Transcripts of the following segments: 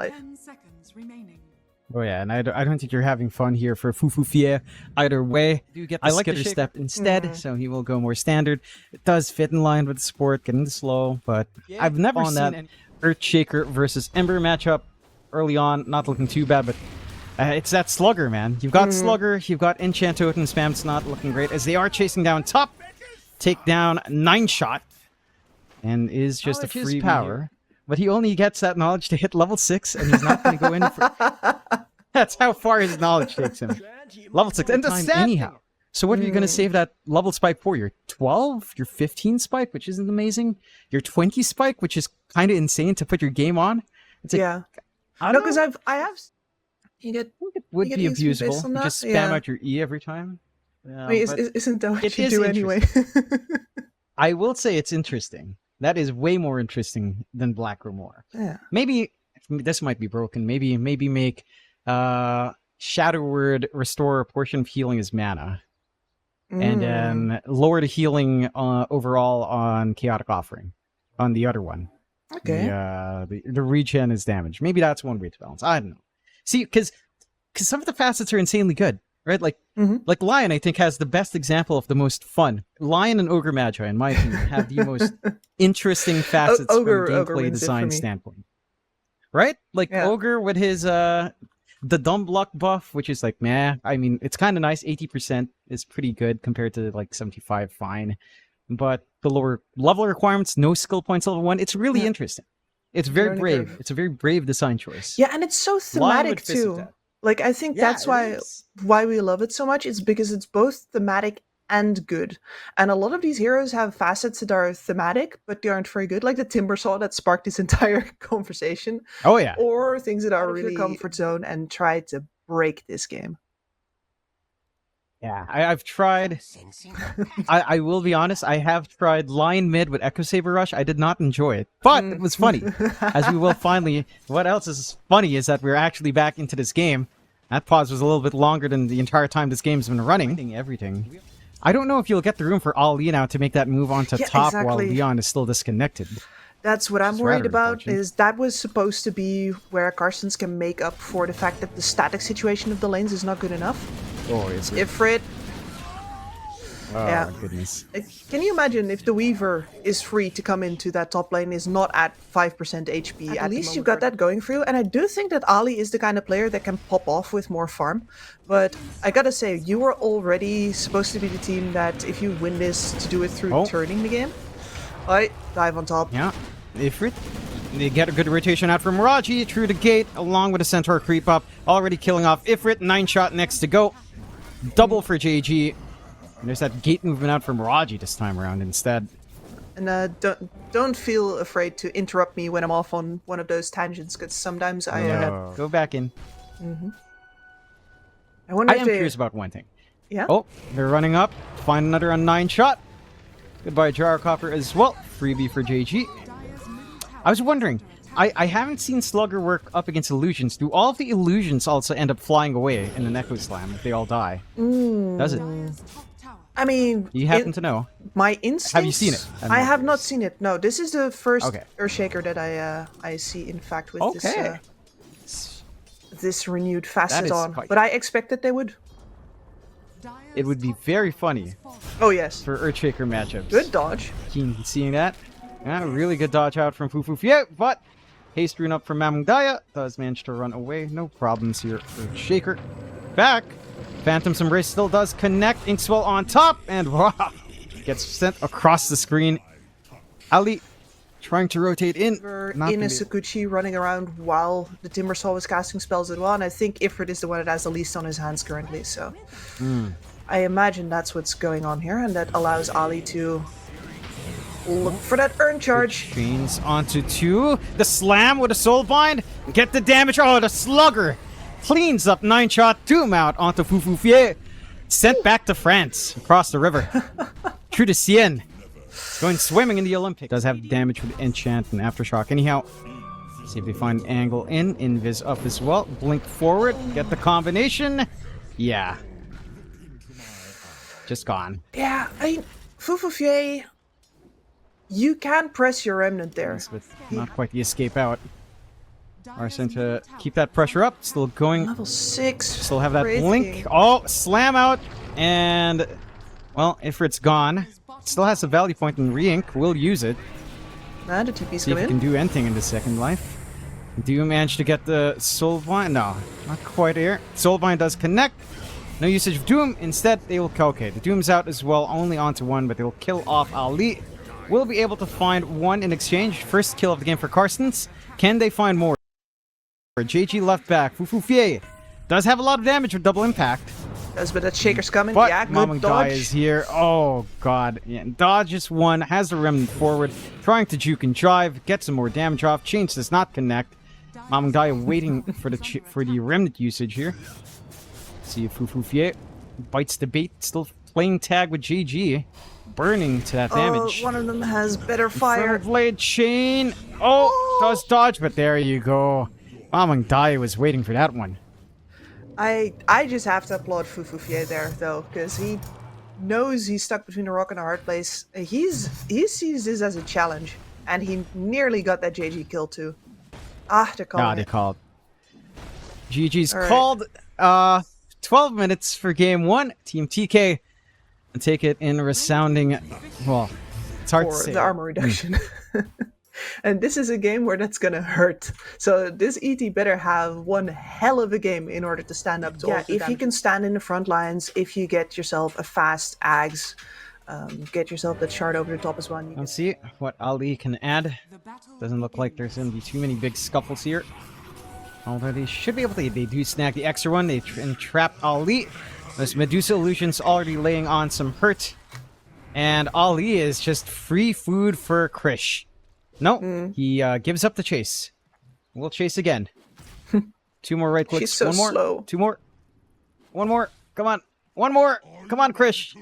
life. 10 seconds remaining. Oh yeah, and I don't think you're having fun here for Fufufie either way. You get I like the step instead, so he will go more standard. It does fit in line with the sport, getting the slow, but I've never seen that Earthshaker versus Ember matchup early on. Not looking too bad, but it's that Slugger, man. You've got Slugger, you've got Enchant Totem spam. It's not looking great as they are chasing down top. Take down 9-shot, and is just a free power. But he only gets that knowledge to hit level 6, and he's not going to go in for... That's how far his knowledge takes him. Level 6. And the time anyhow. So what are you going to save that level spike for? Your 12? Your 15 spike, which isn't amazing? Your 20 spike, which is kind of insane to put your game on? It's like, yeah. No, because I have... You get... It would be abusable. You just spam out your E every time. Yeah, wait, isn't that what you do anyway? I will say it's interesting. That is way more interesting than Black Grimoire. Yeah. Maybe this might be broken. Maybe make Shadow Word restore a portion of healing as mana, and then lower the healing overall on Chaotic Offering on the other one. Okay. The regen is damage. Maybe that's one way to balance. I don't know. See, because some of the facets are insanely good. Right, like Lion, I think, has the best example of the most fun. Lion and Ogre Magi, in my opinion, have the most interesting facets from a gameplay design standpoint. Right, like Ogre with his the dumb luck buff, which is like, meh. I mean, it's kind of nice. 80% is pretty good compared to like 75, fine. But the lower level requirements, no skill points level 1. It's really interesting. It's very brave. It's a very brave design choice. Yeah, and it's so thematic too. Like, I think that's why we love it so much. It's because it's both thematic and good. And a lot of these heroes have facets that are thematic, but they aren't very good. Like the Timbersaw that sparked this entire conversation. Oh, yeah. Or things that are really comfort zone and try to break this game. Yeah, I've tried. I will be honest, I have tried Lion Mid with Echo Saber Rush. I did not enjoy it, but it was funny. As we will finally... What else is funny is that we're actually back into this game. That pause was a little bit longer than the entire time this game's been running. Everything. I don't know if you'll get the room for Ali now to make that move onto top while Leon is still disconnected. That's what I'm worried about, is that was supposed to be where Carstensz can make up for the fact that the static situation of the lanes is not good enough. Oh, is it? Ifrit. Oh, goodness. Can you imagine if the Weaver is free to come into that top lane, is not at 5% HP? At least you've got that going for you. And I do think that Ali is the kind of player that can pop off with more farm. But I gotta say, you were already supposed to be the team that if you win this, to do it through turning the game. Alright, dive on top. Yeah, Ifrit. They get a good rotation out from Raji through the gate, along with a Centaur creep up. Already killing off Ifrit. 9-shot next to go. Double for JG. And there's that gate movement out from Raji this time around instead. And don't feel afraid to interrupt me when I'm off on one of those tangents, because sometimes I... Go back in. I wonder if am curious about one thing. Yeah? Oh, they're running up. Find another on 9-shot. Goodbye, Jar Copper as well. Freebie for JG. I was wondering, I haven't seen Slugger work up against illusions. Do all of the illusions also end up flying away in an Echo Slam if they all die? Does it? I mean... You happen to know? My instinct... Have you seen it? I have not seen it. No, this is the first Earthshaker that I see, in fact, with this renewed facet on. But I expected they would. It would be very funny. Oh, yes. For Earthshaker matchups. Good dodge. Keen seeing that. Yeah, really good dodge out from Fufufie, but haste rune up from Mamungdaya does manage to run away. No problems here for Shaker. Back. Phantom's Embrace still does connect. Inkswell on top, and wow, gets sent across the screen. Ali trying to rotate in. In a Sakuchi running around while the Timbersaw was casting spells as well, and I think Ifrit is the one that has the least on his hands currently, so... I imagine that's what's going on here, and that allows Ali to look for that Urn Charge. Chains onto 2. The slam with a soul bind. Get the damage. Oh, the Slugger cleans up 9-shot Doom out onto Fufufie. Sent back to France across the river. True to Cien. Going swimming in the Olympics. Does have damage with Enchant and Aftershock. Anyhow, see if they find an angle in. Invis up as well. Blink forward. Get the combination. Yeah. Just gone. Yeah, I mean, Fufufie, you can press your Remnant there. With not quite the escape out. Arsene to keep that pressure up. Still going. Level 6. Still have that Crazy. blink. Oh, slam out. And, well, Ifrit's gone. Still has a value point in re-ink. We'll use it. And the TP's See if come he in. can do anything in the second life. Do you manage to get the Soulbind? No, not quite here. Soulbind does connect. No usage of Doom. Instead, they will... Okay, the Doom's out as well. Only onto one, but they'll kill off Ali. Will be able to find one in exchange. First kill of the game for Carstensz. Can they find more? JG left back. Fufufie does have a lot of damage with double impact. Does, but that Shaker's coming. But Yeah, good Mamang dodge. Dai is here. Oh, God. Yeah, dodges one. Has the remnant forward. Trying to juke and drive. Get some more damage off. Change does not connect. Mamang Dai waiting for the remnant usage here. See if Fufufie bites the bait. Still playing tag with GG. Burning to that damage. One of them has better fire. Blade chain. Oh, does dodge, but there you go. Mamang Dai was waiting for that one. I just have to applaud Fufufie there, though, because he knows he's stuck between a rock and a hard place. He sees this as a challenge, and he nearly got that JG kill, too. Ah, they're calling They it. called. GG's All right. called. 12 minutes for game 1. Team TK and take it in resounding. Well, it's hard to For say. the armor reduction. And this is a game where that's gonna hurt. So this ET better have one hell of a game in order to stand up to all the if you can stand in the front lines, if you get yourself a fast Ags, get yourself that shard over the top as well. Let's see what Ali can add. Doesn't look like there's going to be too many big scuffles here. Although they should be able to. They do snag the extra one. They entrap Ali. This Medusa Illusion's already laying on some hurt. And Ali is just free food for Krish. No, he gives up the chase. We'll chase again. 2 more right clicks. She's so 1 more. slow. 2 more. 1 more. Come on. 1 more. Come on, Krish.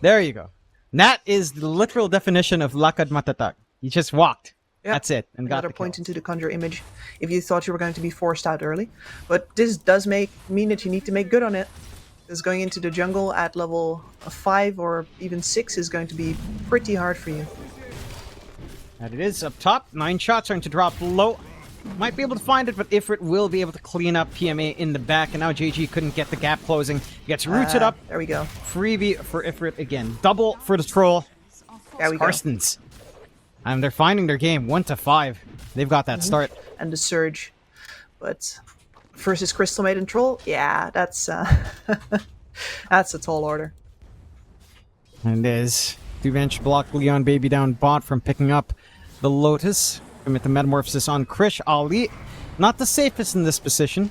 There you go. That is the literal definition of lakad matatak. You just walked. Yep. That's it. And got Another the kill. point into the conjure image if you thought you were going to be forced out early. But this does mean that you need to make good on it. Because going into the jungle at level 5 or even 6 is going to be pretty hard for you. And it is up top. 9 shots starting to drop low. Might be able to find it, but Ifrit will be able to clean up PMA in the back. And now JG couldn't get the gap closing. He gets rooted up. There we go. Freebie for Ifrit again. Double for the troll. There we go. Carstensz. And they're finding their game 1 to 5. They've got that start. And the surge. But versus Crystal Maiden Troll, yeah, that's that's a tall order. And there's Duvench block Leon Baby down bot from picking up the Lotus. Commit the Metamorphosis on Krish. Ali, not the safest in this position.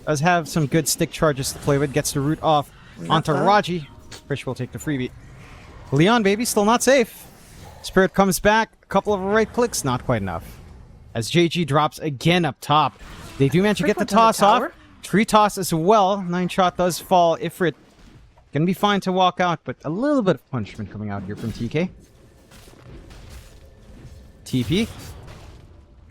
Does have some good stick charges to play with. Gets the root off onto Raji. Krish will take the freebie. Leon Baby still not safe. Spirit comes back. A couple of right clicks. Not quite enough. As JG drops again up top. They do manage to get the toss off. Tree toss as well. 9 shot does fall. Ifrit can be fine to walk out, but a little bit of punishment coming out here from TK. TP.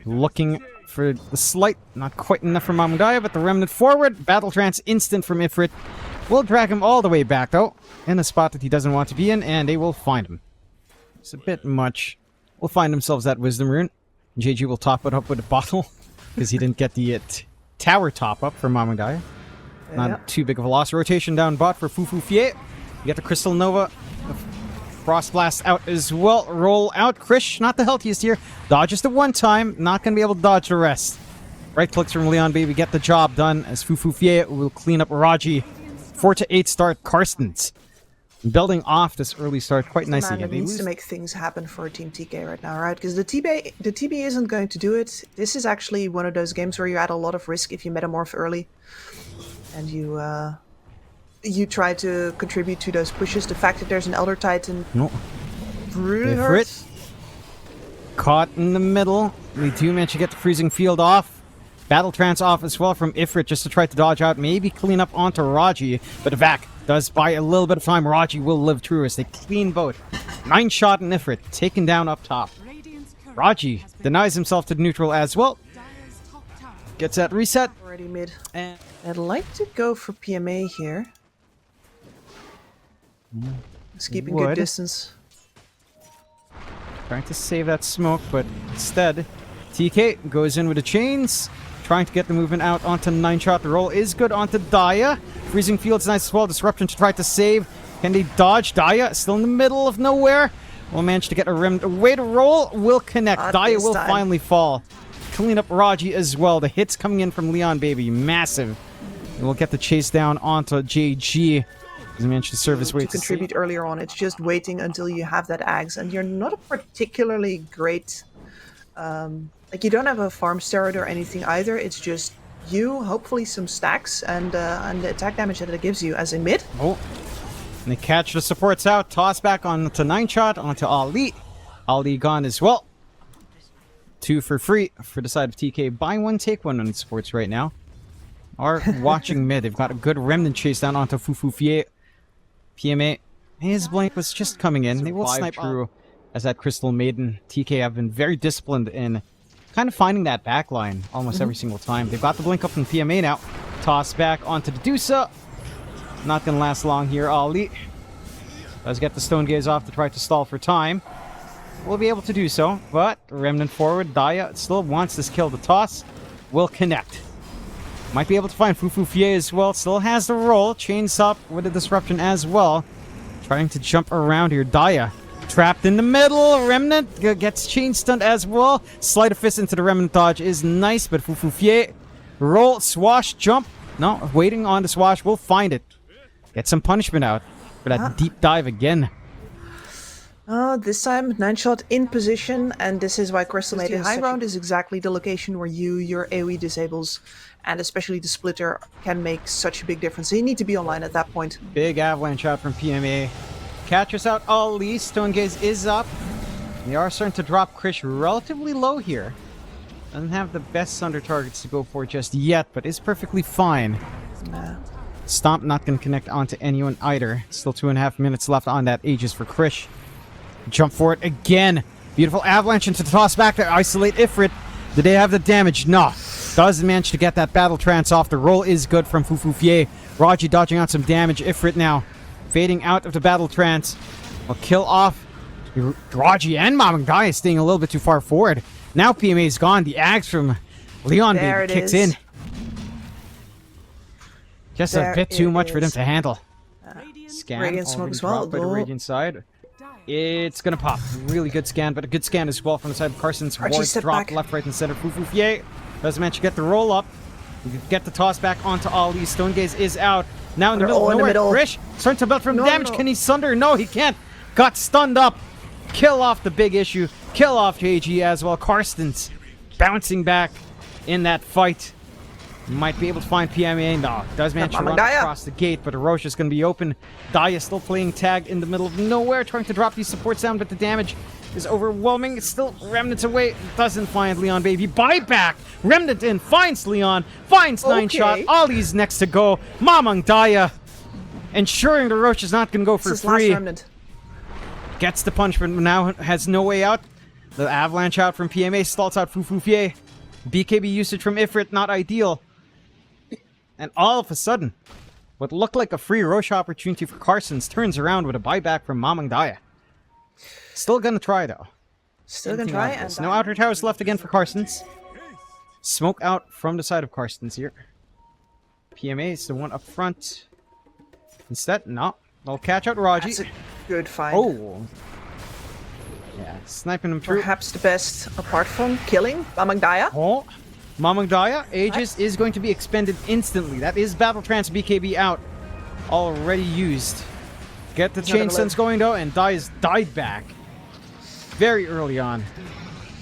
Looking for the slight. Not quite enough for Mamang Dai, but the remnant forward. Battle trance instant from Ifrit. Will drag him all the way back, though. In a spot that he doesn't want to be in, and they will find him. It's a bit much. We'll find themselves that Wisdom Rune. JG will top it up with a bottle, because he didn't get the tower top up for Mamang Dai. Not too big of a loss. Rotation down bot for Fufufie. You get the Crystal Nova. Frost Blast out as well. Roll out. Krish, not the healthiest here. Dodges the 1 time. Not going to be able to dodge the rest. Right clicks from Leon Baby. Get the job done as Fufufie will clean up Raji. 4 to 8 start. Carstensz. Building off this early start quite nicely. Man, it needs to make things happen for Team TK right now, right? Because the TB isn't going to do it. This is actually one of those games where you add a lot of risk if you metamorph early. And you try to contribute to those pushes. The fact that there's an Elder Titan really hurts. Caught in the middle. We do manage to get the freezing field off. Battle trance off as well from Ifrit just to try to dodge out. Maybe clean up onto Raji. But Vac does buy a little bit of time. Raji will live through as they clean both. 9 shot in Ifrit. Taken down up top. Raji denies himself to the neutral as well. Gets that reset. Already mid. And I'd like to go for PMA here. Let's keep a good distance. Trying to save that smoke, but instead TK goes in with the chains, trying to get the movement out onto 9-shot. The roll is good onto Daya. Freezing Field's nice as well. Disruption to try to save. Can they dodge? Daya still in the middle of nowhere. Will manage to get a rim. Way to roll will connect. Daya will finally fall. Clean up Raji as well. The hits coming in from Leon, baby. Massive. And we'll get the chase down onto JG. As I mentioned, service way to contribute earlier on. It's just waiting until you have that Ags, and you're not a particularly great... like, you don't have a farm steroid or anything either. It's just you, hopefully some stacks, and the attack damage that it gives you as a mid. Oh. And they catch the supports out. Toss back onto 9-shot, onto Ali. Ali gone as well. 2 for free for the side of TK. Buy one, take one on the supports right now. Are watching mid. They've got a good remnant chase down onto Fufufier. PMA. His blank was just coming in. They will snipe through as that Crystal Maiden. TK have been very disciplined in kind of finding that back line almost every single time. They've got the blink up from PMA now. Toss back onto the Dusa. Not going to last long here. Ali does get the Stone Gaze off to try to stall for time. Will be able to do so, but Remnant forward. Daya still wants this kill. The toss will connect. Might be able to find Fufufier as well. Still has the roll. Chains up with a disruption as well. Trying to jump around here. Daya trapped in the middle. Remnant gets chain stunned as well. Sleight of fist into the Remnant dodge is nice, but Fufufier roll, swash, jump. No, waiting on the swash. We'll find it. Get some punishment out for that deep dive again. This time 9-shot in position, and this is why Crystal Maiden high ground is exactly the location where your AoE disables, and especially the splitter can make such a big difference. So you need to be online at that point. Big avalanche out from PMA. Catches out Ali. Stone Gaze is up. They are starting to drop Krish relatively low here. Doesn't have the best Sunder targets to go for just yet, but is perfectly fine. Nah. Stomp not going to connect onto anyone either. Still 2.5 minutes left on that Aegis for Krish. Jump for it again. Beautiful avalanche into the toss back to isolate Ifrit. Did they have the damage? No. Does manage to get that battle trance off. The roll is good from Fufufier. Raji dodging out some damage. Ifrit now fading out of the battle trance. Will kill off Raji and Mamangaya, staying a little bit too far forward. Now PMA is gone. The axe from Leon baby kicks in. Just a bit too much for them to handle. Scan. Radiant smoke as well. By the Radiant side. It's gonna pop. Really good scan, but a good scan as well from the side of Carstensz. Wards drop left, right, and center. Fufufier doesn't manage to get the roll up. You can get the toss back onto Ali. Stone Gaze is out. Now in the middle. Krish starting to build from damage. Can he sunder? No, he can't. Got stunned up. Kill off the big issue. Kill off JG as well. Carstensz bouncing back in that fight. Might be able to find PMA. No, does manage to run across the gate, but Roche is going to be open. Daya still playing tag in the middle of nowhere, trying to drop these supports down, but the damage is overwhelming. It's still Remnant away. Doesn't find Leon, baby. Buyback. Remnant in. Finds Leon. Finds 9-shot. Ali's next to go. Mamang Daya. Ensuring the Roche is not going to go for free. Gets the punishment, but now has no way out. The avalanche out from PMA. Stalls out Fufufier. BKB usage from Ifrit. Not ideal. And all of a sudden, what looked like a free Roche opportunity for Carstensz turns around with a buyback from Mamang Daya. Still gonna try, though. Still gonna try. And no outer towers left again for Carstensz. Smoke out from the side of Carstensz here. PMA is the one up front. Instead, no. They'll catch out Raji. That's a good find. Oh. Yeah, sniping him through. Perhaps the best, apart from killing Mamang Daya. Oh. Mamang Daya, Aegis is going to be expended instantly. That is Battle Trance BKB out. Already used. Get the chain sense going though, and Daya's died back. Very early on.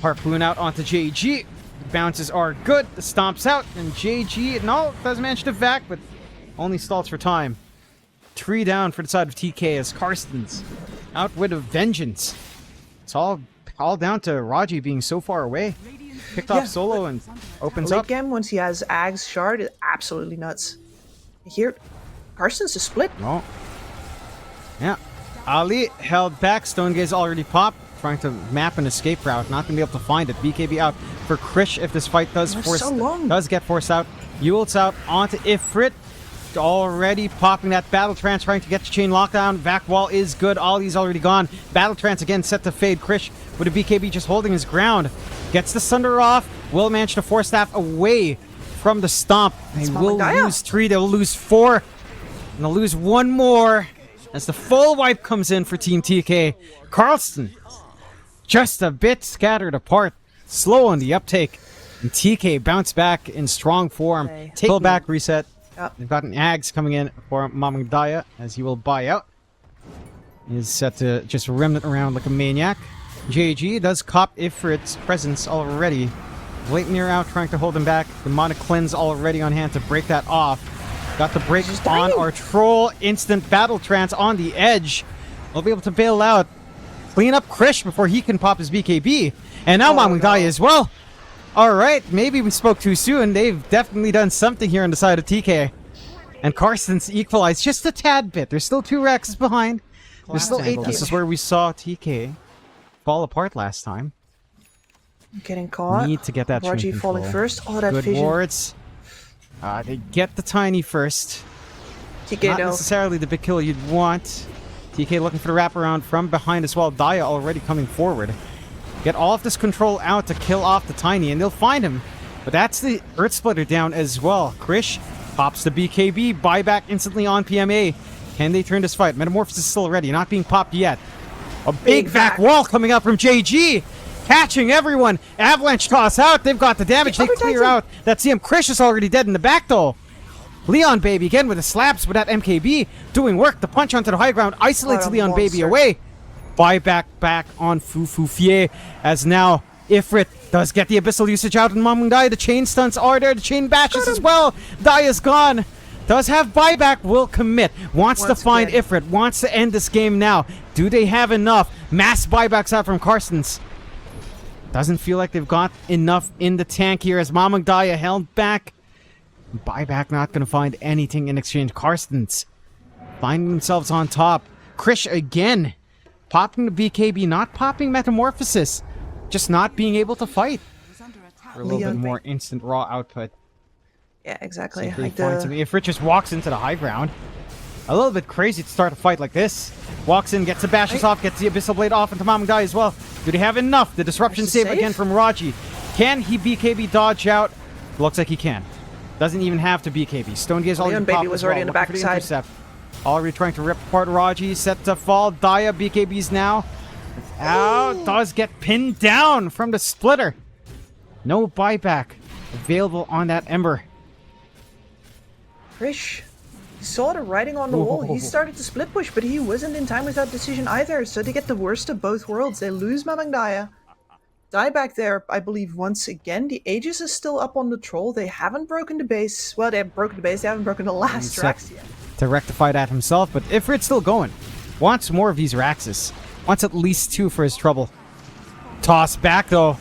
Harpoon out onto JG. The bounces are good. The stomps out, and JG, no, doesn't manage to vac, but only stalls for time. 3 down for the side of TK as Carstensz out with a vengeance. It's all down to Raji being so far away. Picked off solo and opens up. Late game, once he has Ag's shard, is absolutely nuts. Here, Carstensz is split. No. Yeah. Ali held back. Stone Gaze already popped. Trying to map an escape route. Not going to be able to find it. BKB out for Krish if this fight does get forced out. Yule's out onto Ifrit. already popping that Battle Trance, trying to get the chain lockdown. Vac wall is good. Ollie's already gone. Battle Trance again set to fade. Krish with a BKB just holding his ground. Gets the Sunder off. Will manage to force staff away from the stomp. They will lose 3. They will lose 4. And they'll lose 1 more as the full wipe comes in for Team TK. Carstensz just a bit scattered apart. Slow on the uptake. And TK bounce back in strong form. Pull back, reset. Yep. They've got an Ags coming in for Mamangdaya as he will buy out. He's set to just remnant around like a maniac. JG does cop Ifrit's presence already. Blatant out trying to hold him back. Demonic Cleanse already on hand to break that off. Got the break on our troll. Instant Battle Trance on the edge. We'll be able to bail out. Clean up Krish before he can pop his BKB. And now Mamangdaya as well. Alright, maybe we spoke too soon. They've definitely done something here on the side of TK. And Carstensz equalized just a tad bit. There's still 2 Rexes behind. There's still 8. This is where we saw TK fall apart last time. Getting caught. Need to get that Raji falling first. Oh, that good vision. wards. They get the tiny first. TK Not necessarily the big kill you'd want. TK looking for the wraparound from behind as well. Daya already coming forward. Get all of this control out to kill off the tiny, and they'll find him. But that's the Earth Splitter down as well. Krish pops the BKB. Buyback instantly on PMA. Can they turn this fight? Metamorphosis is still ready. Not being popped yet. A big vac wall coming up from JG. Catching everyone. Avalanche toss out. They've got the damage. They clear out. That CM. Krish is already dead in the back, though. Leon Baby again with the slaps with that MKB. Doing work. The punch onto the high ground. Isolates Leon Baby away. Buyback back on Fufufier as now Ifrit does get the Abyssal usage out in Mamangdaya. The chain stunts are there. The chain bashes as well. Daya's gone. Does have buyback. Will commit. Wants to find Ifrit. Wants to end this game now. Do they have enough? Mass buybacks out from Carstensz. Doesn't feel like they've got enough in the tank here as Mamangdaya held back. Buyback not going to find anything in exchange. Carstensz finding themselves on top. Krish again. Popping the BKB, not popping Metamorphosis. Just not being able to fight. For a little bit more instant raw output. Yeah, exactly. If Rich just walks into the high ground, a little bit crazy to start a fight like this. Walks in, gets the bashes off, gets the Abyssal Blade off into Mamangdaya as well. Do they have enough? The disruption save again from Raji. Can he BKB dodge out? Looks like he can. Doesn't even have to BKB. Stone Gaze already popped. Baby was already in the backside. Already trying to rip apart Raji, set to fall. Daya BKBs now. Out, does get pinned down from the splitter. No buyback available on that Ember. Krish, he saw the writing on the wall. He started to split push, but he wasn't in time with that decision either. So they get the worst of both worlds. They lose Mamangdaya. Die back there, I believe, once again. The Aegis is still up on the troll. They haven't broken the base. Well, they have broken the base. They haven't broken the last Rax yet. To rectify that himself, but Ifrit's still going. Wants more of these Raxes. Wants at least 2 for his trouble. Toss back, though.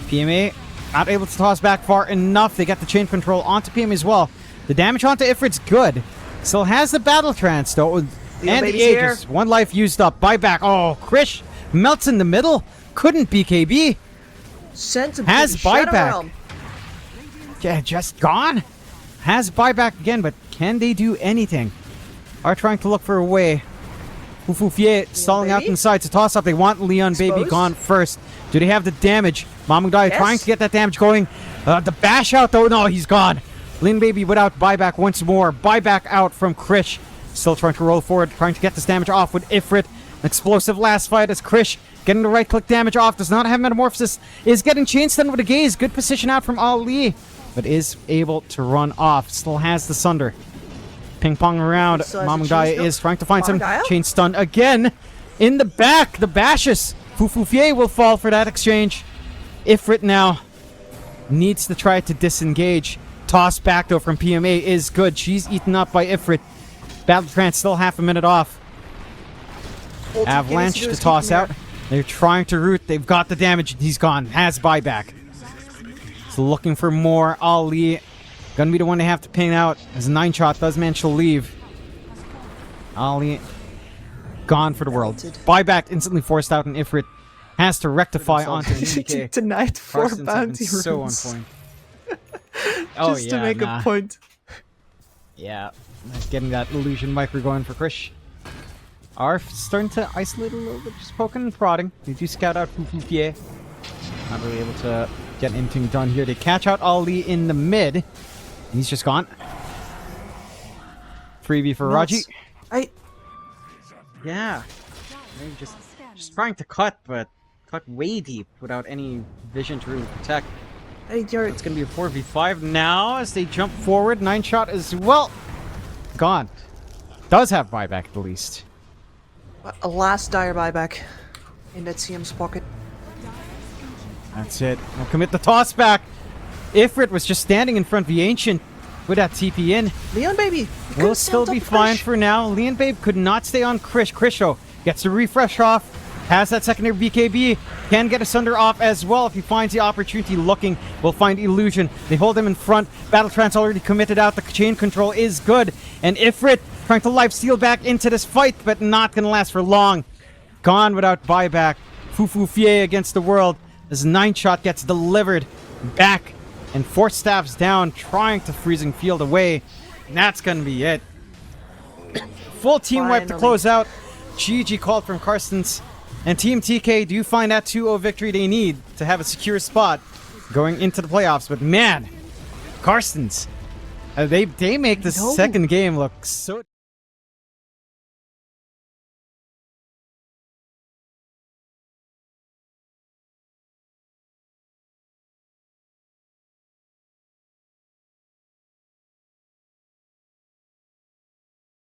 PMA not able to toss back far enough. They get the chain control onto PMA as well. The damage onto Ifrit's good. Still has the Battle Trance, though. And the Aegis. 1 life used up. Buyback. Oh, Krish melts in the middle. Couldn't BKB. Has buyback. Yeah, just gone. Has buyback again, but can they do anything? Are trying to look for a way. Fufufier stalling out inside to toss up. They want Leon Baby gone first. Do they have the damage? Mamangdaya trying to get that damage going. The bash out though. No, he's gone. Leon Baby without buyback once more. Buyback out from Krish. Still trying to roll forward. Trying to get this damage off with Ifrit. An explosive last fight as Krish getting the right click damage off. Does not have Metamorphosis. Is getting chain stun with a gaze. Good position out from Ali. But is able to run off. Still has the Sunder. Ping pong around. Mamangdaya is trying to find some chain stun again. In the back. The bashes. Fufufier will fall for that exchange. Ifrit now needs to try to disengage. Toss back though from PMA is good. She's eaten up by Ifrit. Battle Trance still half a minute off. Avalanche to toss out. They're trying to root. They've got the damage. He's gone. Has buyback. So looking for more. Ali gonna be the one they have to ping out as 9-shot does manage to leave. Ali gone for the world. Buyback instantly forced out and Ifrit has to rectify onto DK. Tonight 4 bounty runes. So on point. Just to make a point. Yeah. Getting that illusion micro going for Krish. Are starting to isolate a little bit, just poking and prodding. They do scout out Fufufier. Not really able to get anything done here. They catch out Ali in the mid. He's just gone. Freebie for Raji. Yeah. Maybe just trying to cut, but cut way deep without any vision to really protect. It's going to be a 4v5 now as they jump forward. 9-shot as well. Gone. Does have buyback at the least. A last dire buyback in that CM's pocket. That's it. We'll commit the toss back. Ifrit was just standing in front of the Ancient with that TP in. Leon Baby will still be fine for now. Leon Babe could not stay on Krish. Krisho gets a refresh off. Has that secondary BKB. Can get a Sunder off as well if he finds the opportunity looking. Will find Illusion. They hold him in front. Battle Trance already committed out. The chain control is good. And Ifrit trying to life steal back into this fight, but not going to last for long. Gone without buyback. Fufufier against the world. As 9-shot gets delivered back. And 4 staffs down, trying to freezing field away. And that's going to be it. Full team wipe to close out. GG called from Carstensz. And Team TK do find that 2-0 victory they need to have a secure spot going into the playoffs. But man, Carstensz, they make the second game look so...